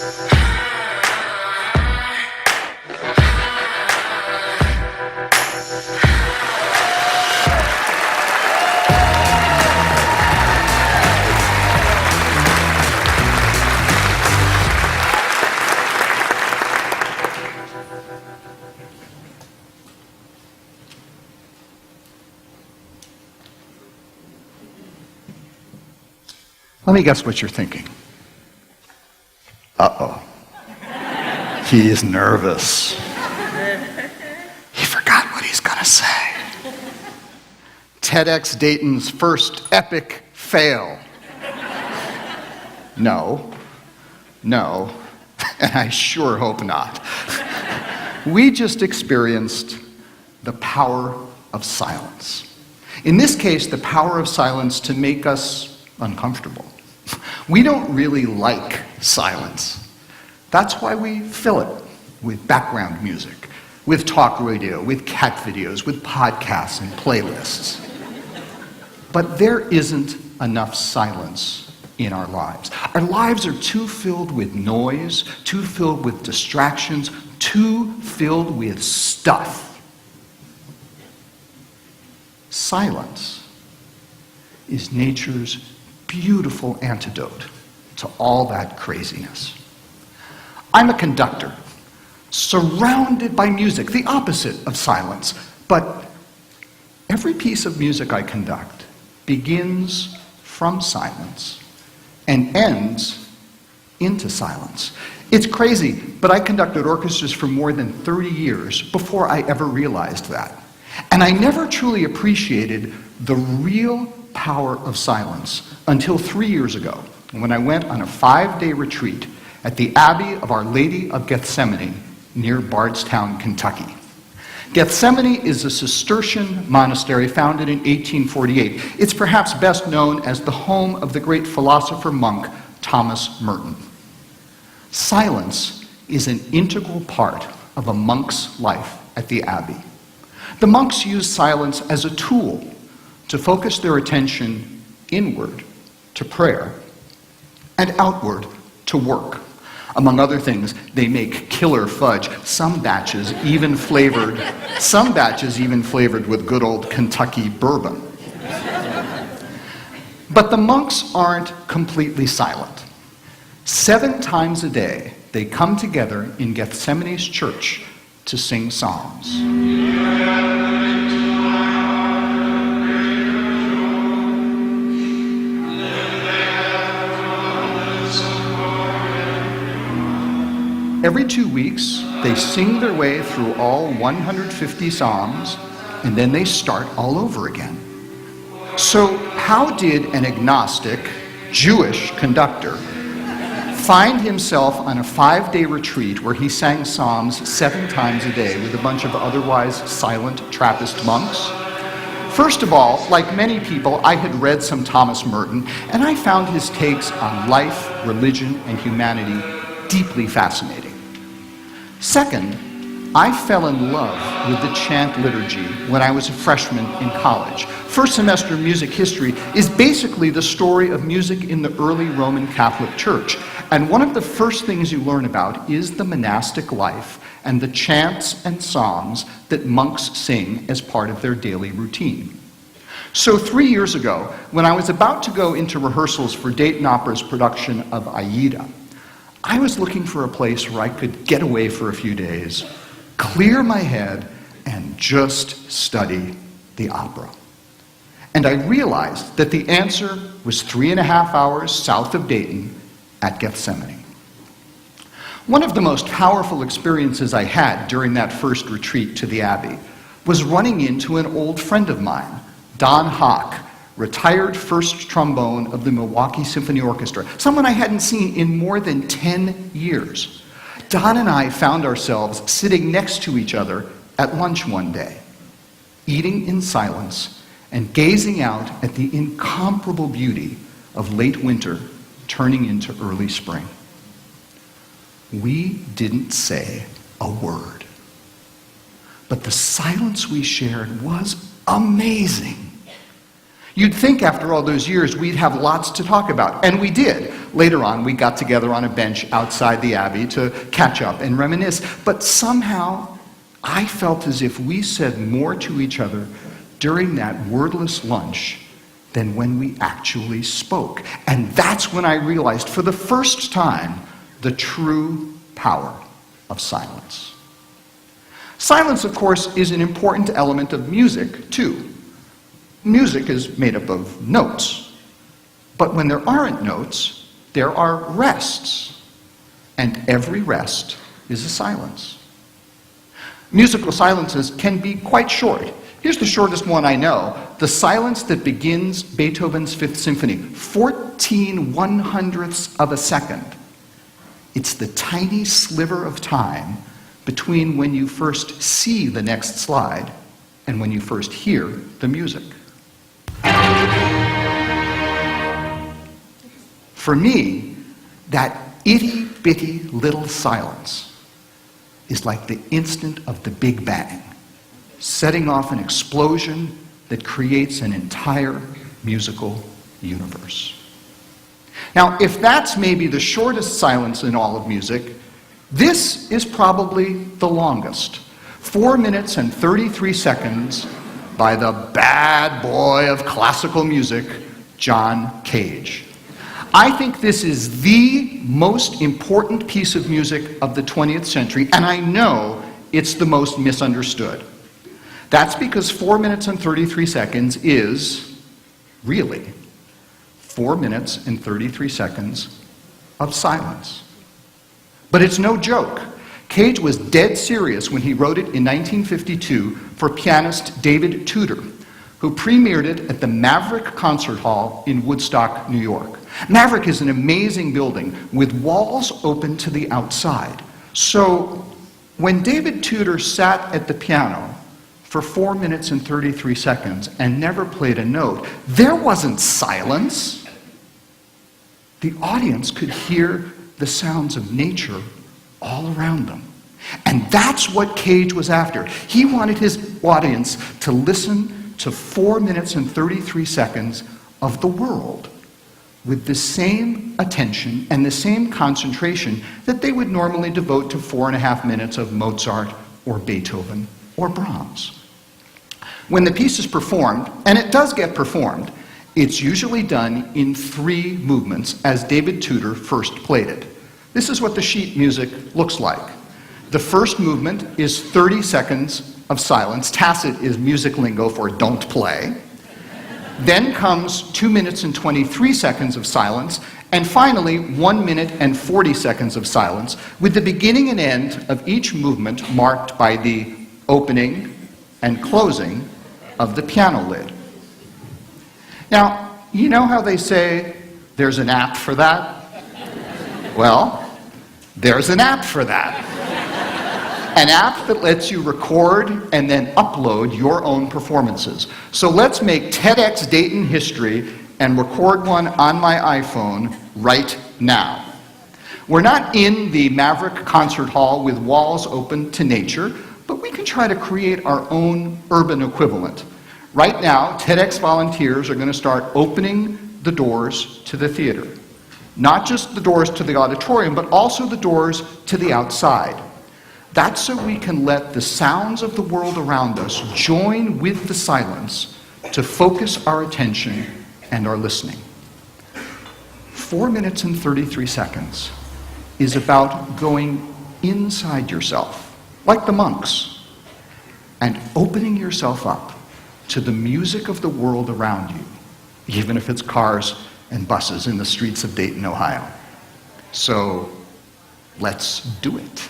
Let me guess what you're thinking. Uh-oh. He's nervous. He forgot what he's gonna say. TEDxDayton's first epic fail. No, and I sure hope not. We just experienced the power of silence. In this case, the power of silence to make us uncomfortable. We don't really like silence. That's why we fill it with background music, with talk radio, with cat videos, with podcasts and playlists. But there isn't enough silence in our lives. Our lives are too filled with noise, too filled with distractions, too filled with stuff. Silence is nature's beautiful antidote to all that craziness. I'm a conductor, surrounded by music, the opposite of silence. But every piece of music I conduct begins from silence and ends into silence. It's crazy, but I conducted orchestras for more than 30 years before I ever realized that. And I never truly appreciated the real power of silence until 3 years ago, when I went on a 5-day retreat at the Abbey of Our Lady of Gethsemane near Bardstown, Kentucky. Gethsemane is a Cistercian monastery founded in 1848. It's perhaps best known as the home of the great philosopher monk Thomas Merton. Silence is an integral part of a monk's life at the Abbey. The monks use silence as a tool to focus their attention inward to prayer and outward to work. Among other things, they make killer fudge, some batches even flavored with good old Kentucky bourbon. But the monks aren't completely silent. 7 times a day, they come together in Gethsemane's church to sing psalms. Every 2 weeks, they sing their way through all 150 psalms, and then they start all over again. So how did an agnostic, Jewish conductor find himself on a 5-day retreat where he sang psalms 7 times a day with a bunch of otherwise silent Trappist monks? First of all, like many people, I had read some Thomas Merton, and I found his takes on life, religion, and humanity deeply fascinating. Second, I fell in love with the chant liturgy when I was a freshman in college. First semester music history is basically the story of music in the early Roman Catholic Church. And one of the first things you learn about is the monastic life and the chants and psalms that monks sing as part of their daily routine. So 3 years ago, when I was about to go into rehearsals for Dayton Opera's production of Aida, I was looking for a place where I could get away for a few days, clear my head, and just study the opera. And I realized that the answer was 3.5 hours south of Dayton at Gethsemane. One of the most powerful experiences I had during that first retreat to the Abbey was running into an old friend of mine, Don Hock, retired first trombone of the Milwaukee Symphony Orchestra, someone I hadn't seen in more than 10 years. Don and I found ourselves sitting next to each other at lunch one day, eating in silence and gazing out at the incomparable beauty of late winter turning into early spring. We didn't say a word, but the silence we shared was amazing. You'd think after all those years we'd have lots to talk about, and we did. Later on, we got together on a bench outside the Abbey to catch up and reminisce, but somehow I felt as if we said more to each other during that wordless lunch than when we actually spoke. And that's when I realized for the first time the true power of silence. Silence, of course, is an important element of music, too. Music is made up of notes, but when there aren't notes, there are rests, and every rest is a silence. Musical silences can be quite short. Here's the shortest one I know, the silence that begins Beethoven's Fifth Symphony, 14/100ths of a second. It's the tiny sliver of time between when you first see the next slide and when you first hear the music. For me, that itty-bitty little silence is like the instant of the Big Bang, setting off an explosion that creates an entire musical universe. Now, if that's maybe the shortest silence in all of music, this is probably the longest. 4 minutes and 33 seconds by the bad boy of classical music, John Cage. I think this is the most important piece of music of the 20th century, and I know it's the most misunderstood. That's because 4 minutes and 33 seconds is, really, 4 minutes and 33 seconds of silence. But it's no joke. Cage was dead serious when he wrote it in 1952 for pianist David Tudor, who premiered it at the Maverick Concert Hall in Woodstock, New York. Maverick is an amazing building with walls open to the outside. So when David Tudor sat at the piano for 4 minutes and 33 seconds and never played a note, there wasn't silence. The audience could hear the sounds of nature all around them. And that's what Cage was after. He wanted his audience to listen to 4 minutes and 33 seconds of the world with the same attention and the same concentration that they would normally devote to 4.5 minutes of Mozart or Beethoven or Brahms. When the piece is performed, and it does get performed, it's usually done in 3 movements as David Tudor first played it. This is what the sheet music looks like. The first movement is 30 seconds of silence. Tacit is music lingo for don't play. Then comes 2 minutes and 23 seconds of silence, and finally 1 minute and 40 seconds of silence, with the beginning and end of each movement marked by the opening and closing of the piano lid. Now, you know how they say there's an app for that? Well, there's an app for that. An app that lets you record and then upload your own performances. So let's make TEDxDayton history and record one on my iPhone right now. We're not in the Maverick Concert Hall with walls open to nature, but we can try to create our own urban equivalent. Right now, TEDx volunteers are going to start opening the doors to the theater. Not just the doors to the auditorium, but also the doors to the outside. That's so we can let the sounds of the world around us join with the silence to focus our attention and our listening. 4 minutes and 33 seconds is about going inside yourself, like the monks, and opening yourself up to the music of the world around you, even if it's cars and buses in the streets of Dayton, Ohio. So let's do it.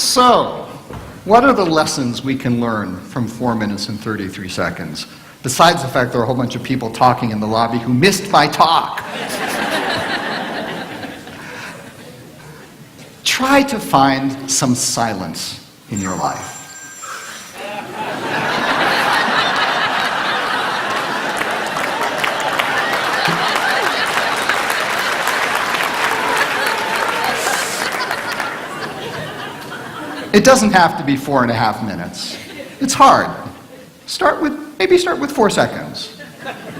So, what are the lessons we can learn from 4 minutes and 33 seconds? Besides the fact there are a whole bunch of people talking in the lobby who missed my talk. Try to find some silence in your life. It doesn't have to be 4.5 minutes. It's hard. Maybe start with 4 seconds.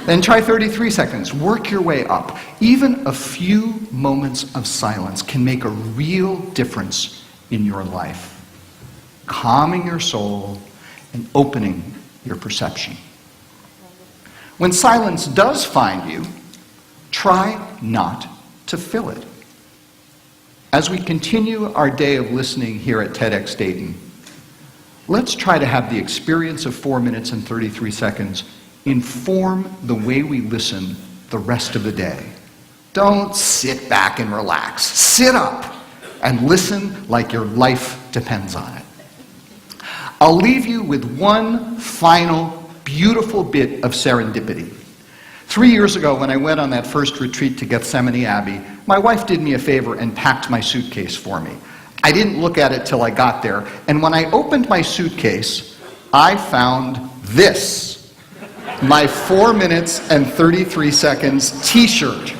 Then try 33 seconds. Work your way up. Even a few moments of silence can make a real difference in your life, calming your soul and opening your perception. When silence does find you, try not to fill it. As we continue our day of listening here at TEDxDayton, let's try to have the experience of 4 minutes and 33 seconds inform the way we listen the rest of the day. Don't sit back and relax. Sit up and listen like your life depends on it. I'll leave you with one final beautiful bit of serendipity. 3 years ago, when I went on that first retreat to Gethsemane Abbey, my wife did me a favor and packed my suitcase for me. I didn't look at it till I got there, and when I opened my suitcase, I found this, my 4 minutes and 33 seconds t-shirt.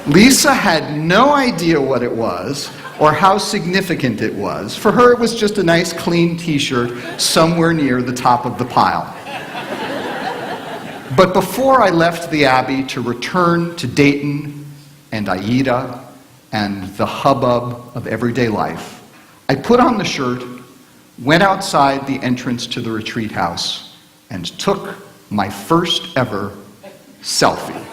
Lisa had no idea what it was or how significant it was. For her, it was just a nice clean t-shirt somewhere near the top of the pile. But before I left the Abbey to return to Dayton and Aida and the hubbub of everyday life, I put on the shirt, went outside the entrance to the retreat house, and took my first ever selfie.